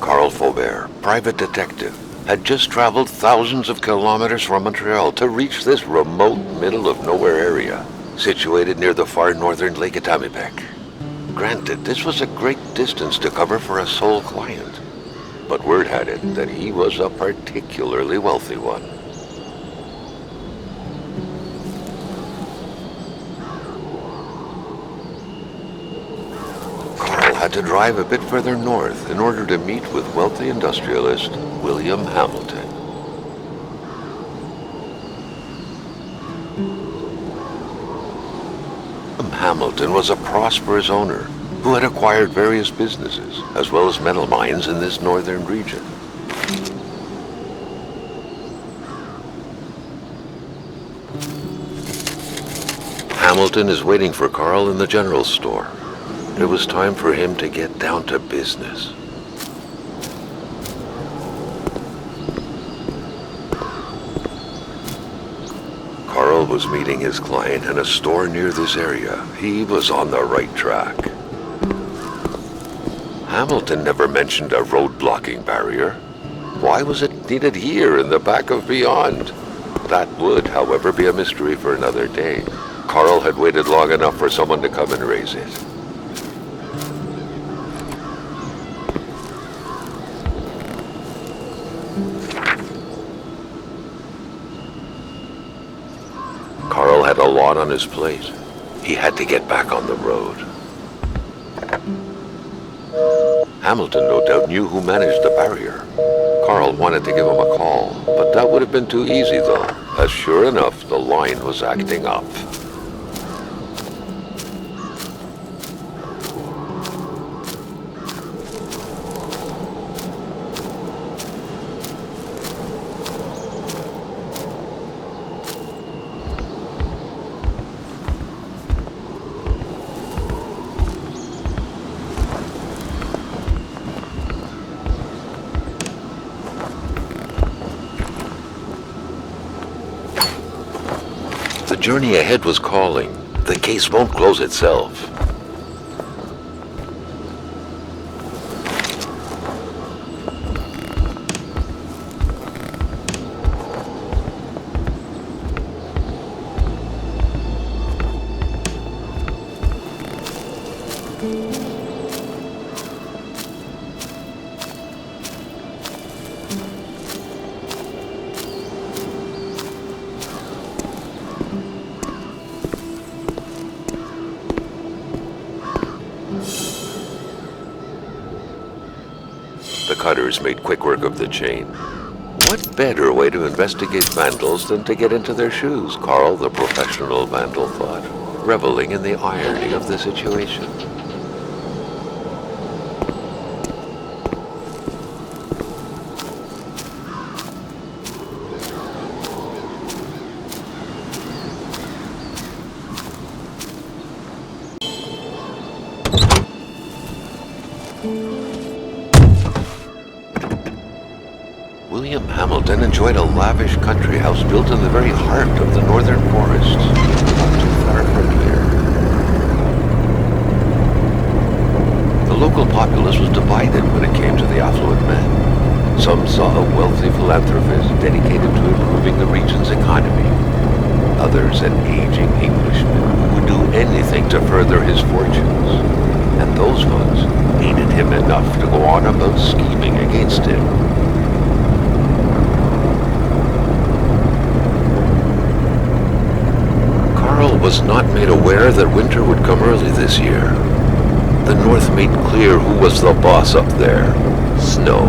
Carl Faubert, private detective, had just traveled thousands of kilometers from Montreal to reach this remote middle-of-nowhere area, situated near the far northern Lake Etamipek. Granted, this was a great distance to cover for a sole client, but word had it that he was a particularly wealthy one. Carl had to drive a bit further north in order to meet with wealthy industrialist William Hamilton. Hamilton was a prosperous owner who had acquired various businesses as well as metal mines in this northern region. Hamilton is waiting for Carl in the general store. It was time for him to get down to business. Carl was meeting his client in a store near this area. He was on the right track. Hamilton never mentioned a road-blocking barrier. Why was it needed here in the back of Beyond? That would, however, be a mystery for another day. Carl had waited long enough for someone to come and raise it. Carl had a lot on his plate. He had to get back on the road. Hamilton no doubt knew who managed the barrier. Carl wanted to give him a call, but that would have been too easy though, as sure enough, the line was acting up. The journey ahead was calling. The case won't close itself. The cutters made quick work of the chain. What better way to investigate vandals than to get into their shoes, Carl, the professional vandal, thought, reveling in the irony of the situation. William Hamilton enjoyed a lavish country house built in the very heart of the northern forests, not too far from here. The local populace was divided when it came to the affluent man. Some saw a wealthy philanthropist dedicated to improving the region's economy. Others an aging Englishman who would do anything to further his fortunes. And those ones hated him enough to go on about scheming against him. Carl was not made aware that winter would come early this year. The North made clear who was the boss up there. Snow,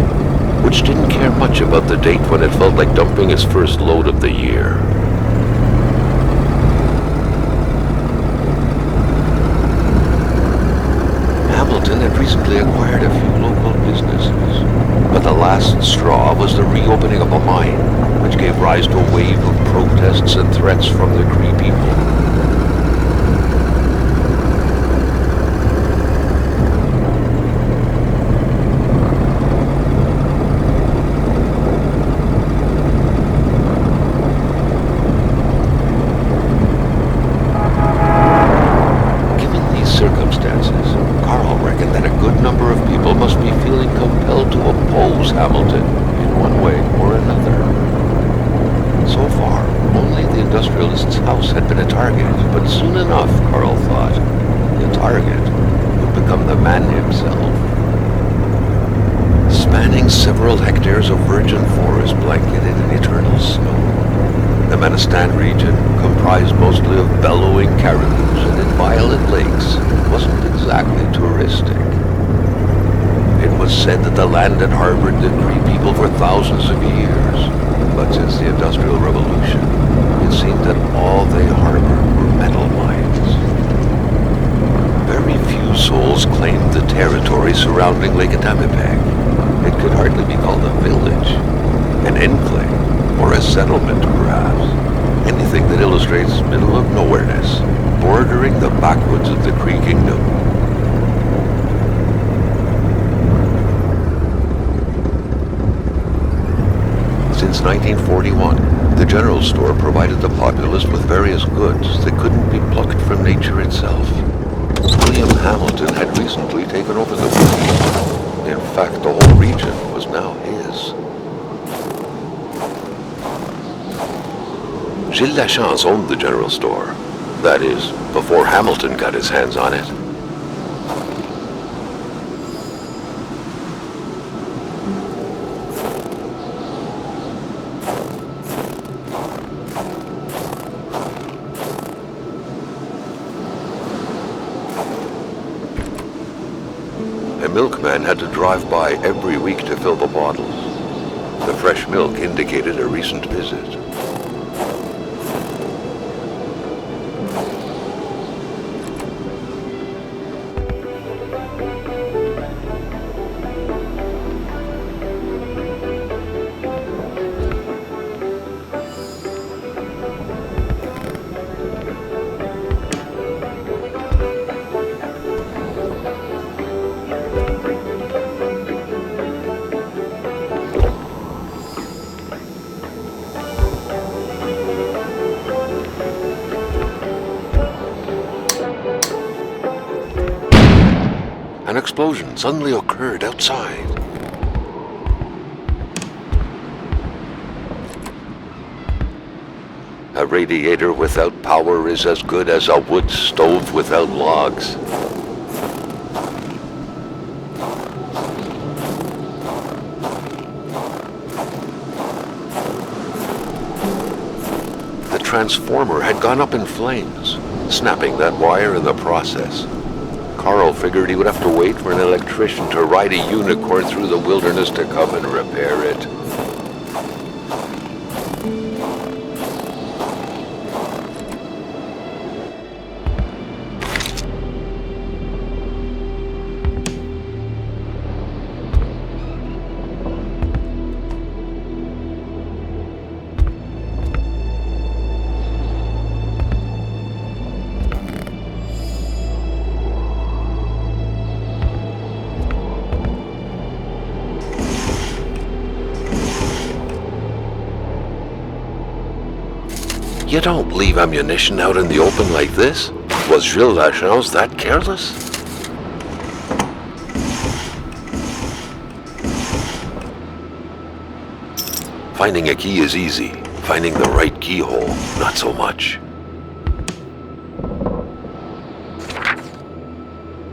which didn't care much about the date when it felt like dumping his first load of the year. Hamilton had recently acquired a few local businesses, but the last straw was the reopening of a mine, which gave rise to a wave of protests and threats from the Cree people. Given these circumstances, Carl reckoned that a good number of people must be feeling compelled to oppose Hamilton in one way or another. So far, only the industrialist's house had been a target, but soon enough, Carl thought, the target would become the man himself. Spanning several hectares of virgin forest blanketed in eternal snow, the Manistan region, comprised mostly of bellowing caribous and inviolate lakes, wasn't exactly touristic. It was said that the land had harbored the Cree people for thousands of years, but since the Industrial Revolution, it seemed that all they harbored were metal mines. Very few souls claimed the territory surrounding Lake Atamipag. It could hardly be called a village, an enclave, or a settlement perhaps. Anything that illustrates middle of nowhereness, bordering the backwoods of the Cree Kingdom. Since 1941, the general store provided the populace with various goods that couldn't be plucked from nature itself. William Hamilton had recently taken over the place. In fact, the whole region was now his. Gilles Lachance owned the general store. That is, before Hamilton got his hands on it. A milkman had to drive by every week to fill the bottles. The fresh milk indicated a recent visit. An explosion suddenly occurred outside. A radiator without power is as good as a wood stove without logs. The transformer had gone up in flames, snapping that wire in the process. Carl figured he would have to wait for an electrician to ride a unicorn through the wilderness to come and repair it. You don't leave ammunition out in the open like this. Was Gilles Lachance that careless? Finding a key is easy. Finding the right keyhole, not so much.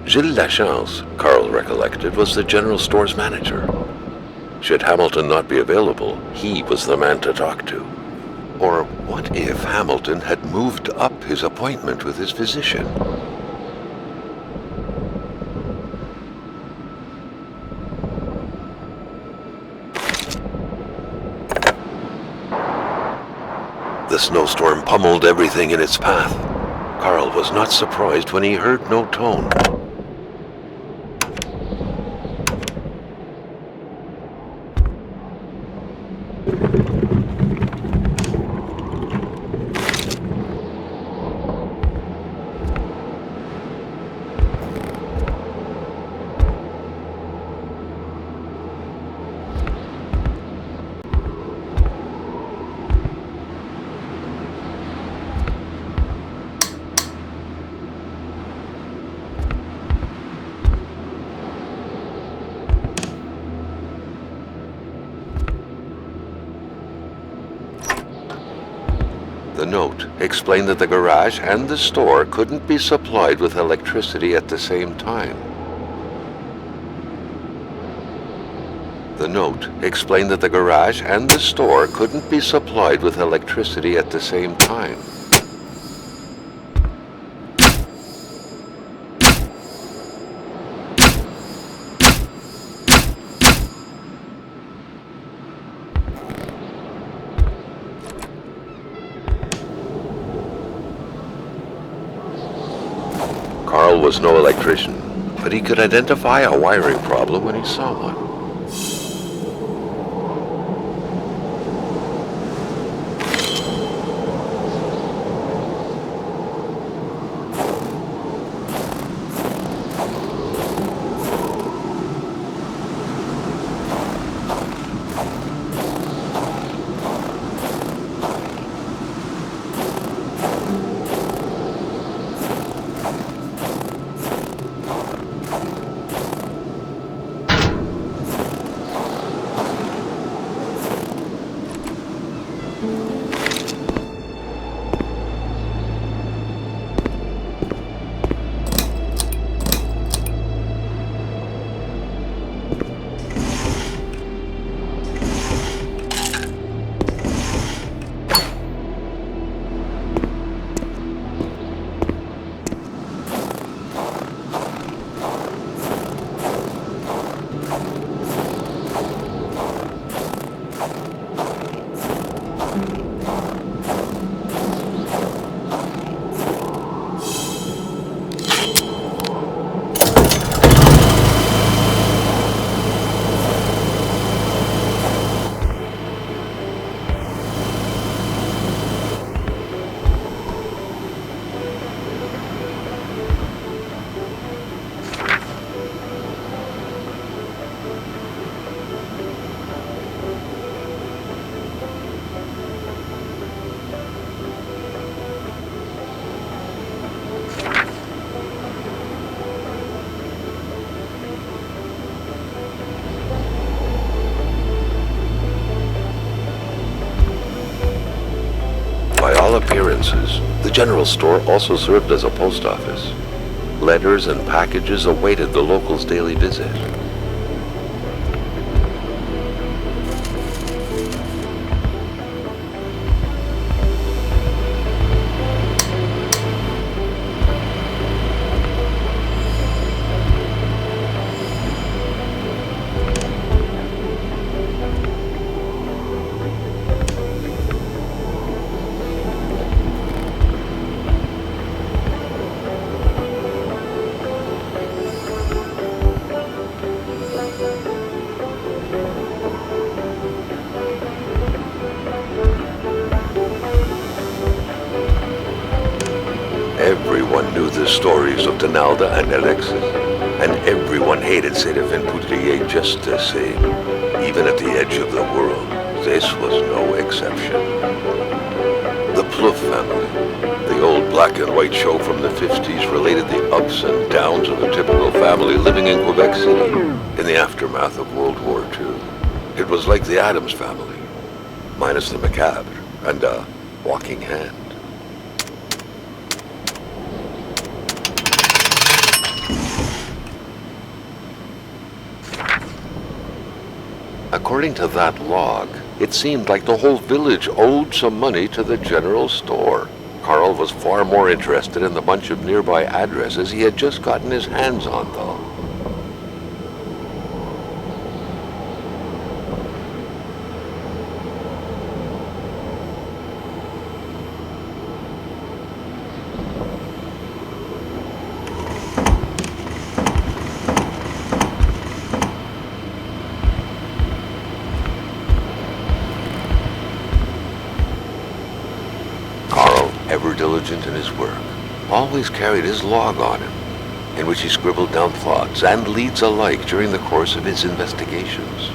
Gilles Lachance, Carl recollected, was the general store's manager. Should Hamilton not be available, he was the man to talk to. Or what if Hamilton had moved up his appointment with his physician? The snowstorm pummeled everything in its path. Carl was not surprised when he heard no tone. The note explained that the garage and the store couldn't be supplied with electricity at the same time. The note explained that the garage and the store couldn't be supplied with electricity at the same time. Carl was no electrician, but he could identify a wiring problem when he saw one. By all appearances, the general store also served as a post office. Letters and packages awaited the locals' daily visit. Everyone knew the stories of Donalda and Alexis, and everyone hated Séraphin Poudrier just the same. Even at the edge of the world, this was no exception. The Plouffe family, the old black and white show from the 50s, related the ups and downs of a typical family living in Quebec City in the aftermath of World War II. It was like the Addams family, minus the macabre and a walking hand. According to that log, it seemed like the whole village owed some money to the general store. Carl was far more interested in the bunch of nearby addresses he had just gotten his hands on, though. Ever diligent in his work, always carried his log on him, in which he scribbled down thoughts and leads alike during the course of his investigations.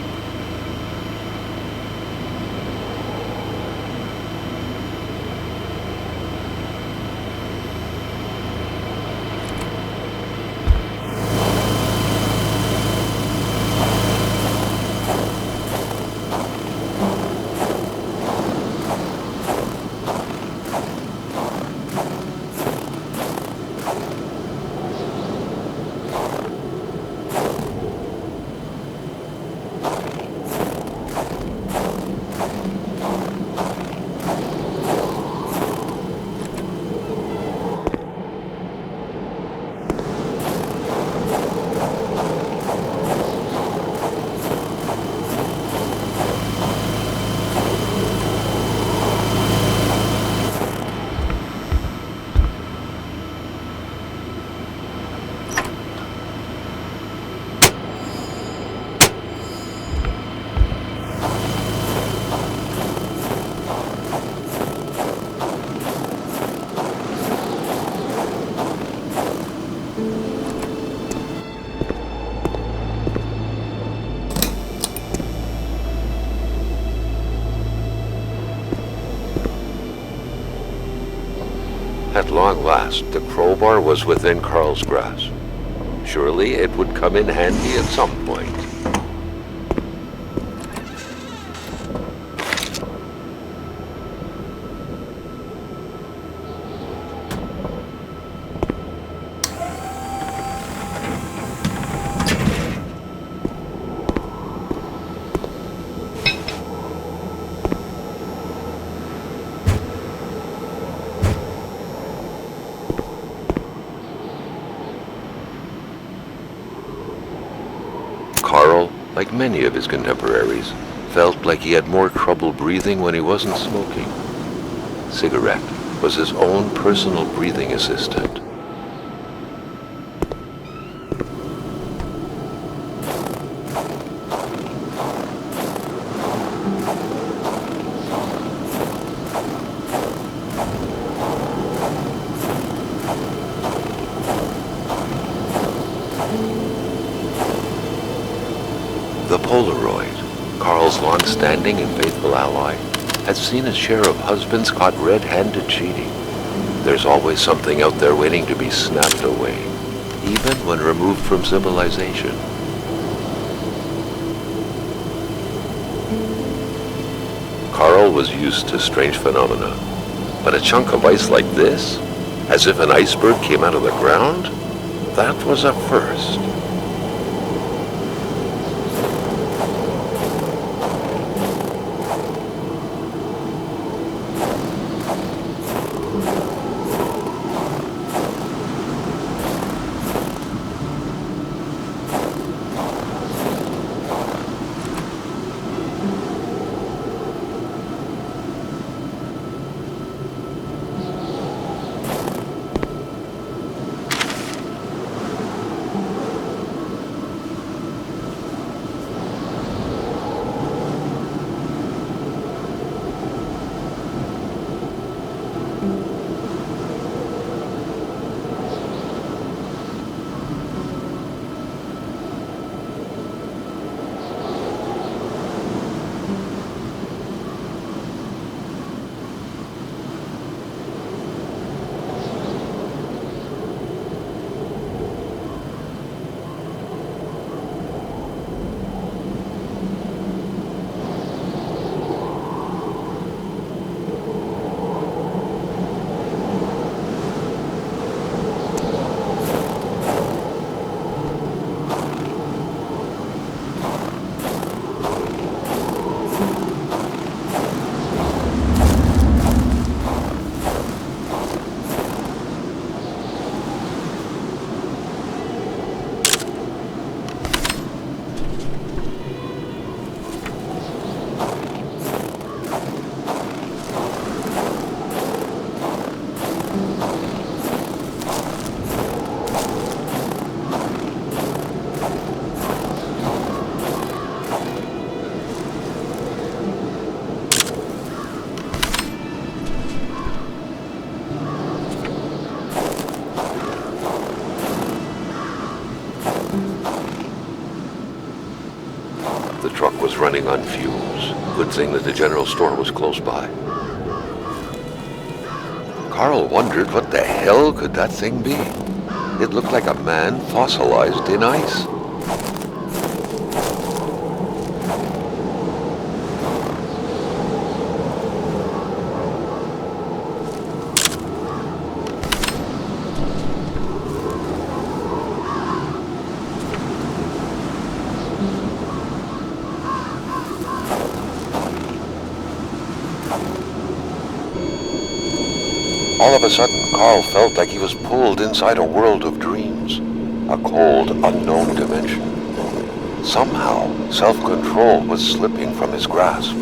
long last, the crowbar was within Carl's grasp. Surely it would come in handy at some point. Carl, like many of his contemporaries, felt like he had more trouble breathing when he wasn't smoking. Cigarette was his own personal breathing assistant. The Polaroid, Carl's long-standing and faithful ally, had seen his share of husbands caught red-handed cheating. There's always something out there waiting to be snapped away, even when removed from civilization. Carl was used to strange phenomena, but a chunk of ice like this, as if an iceberg came out of the ground, that was a first. The truck was running on fumes. Good thing that the general store was close by. Carl wondered what the hell could that thing be. It looked like a man fossilized in ice. All of a sudden, Carl felt like he was pulled inside a world of dreams, a cold, unknown dimension. Somehow, self-control was slipping from his grasp.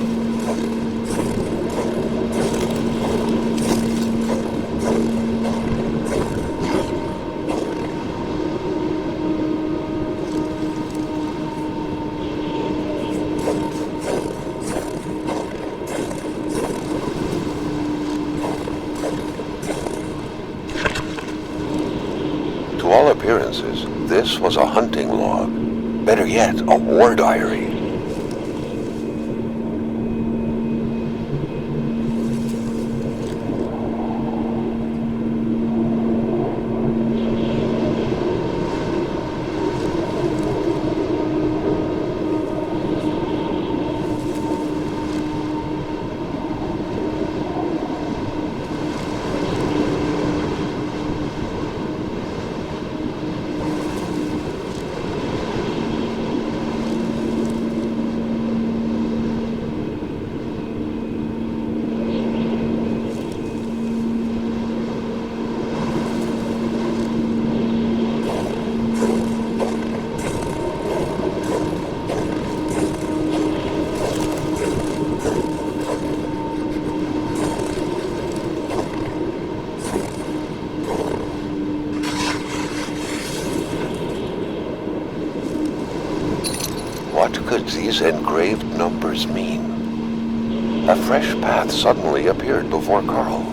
To all appearances, this was a hunting log. Better yet, a war diary. could these engraved numbers mean? A fresh path suddenly appeared before Carl.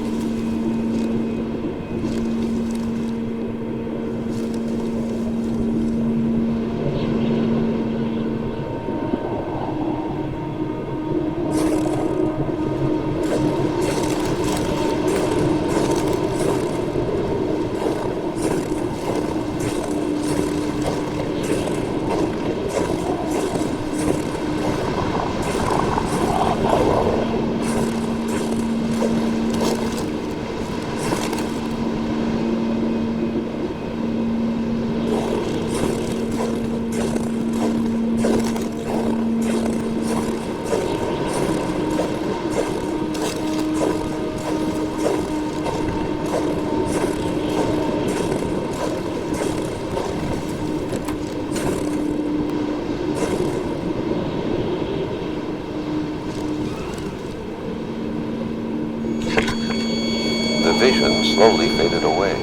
The vision slowly faded away,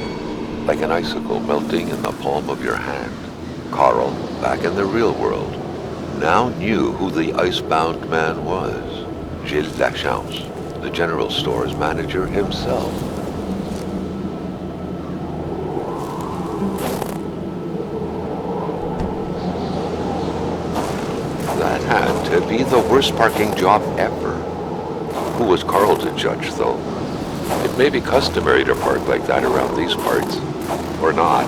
like an icicle melting in the palm of your hand. Carl, back in the real world, now knew who the icebound man was. Gilles Lachance, the general store's manager himself. That had to be the worst parking job ever. Who was Carl to judge, though? It may be customary to park like that around these parts, or not.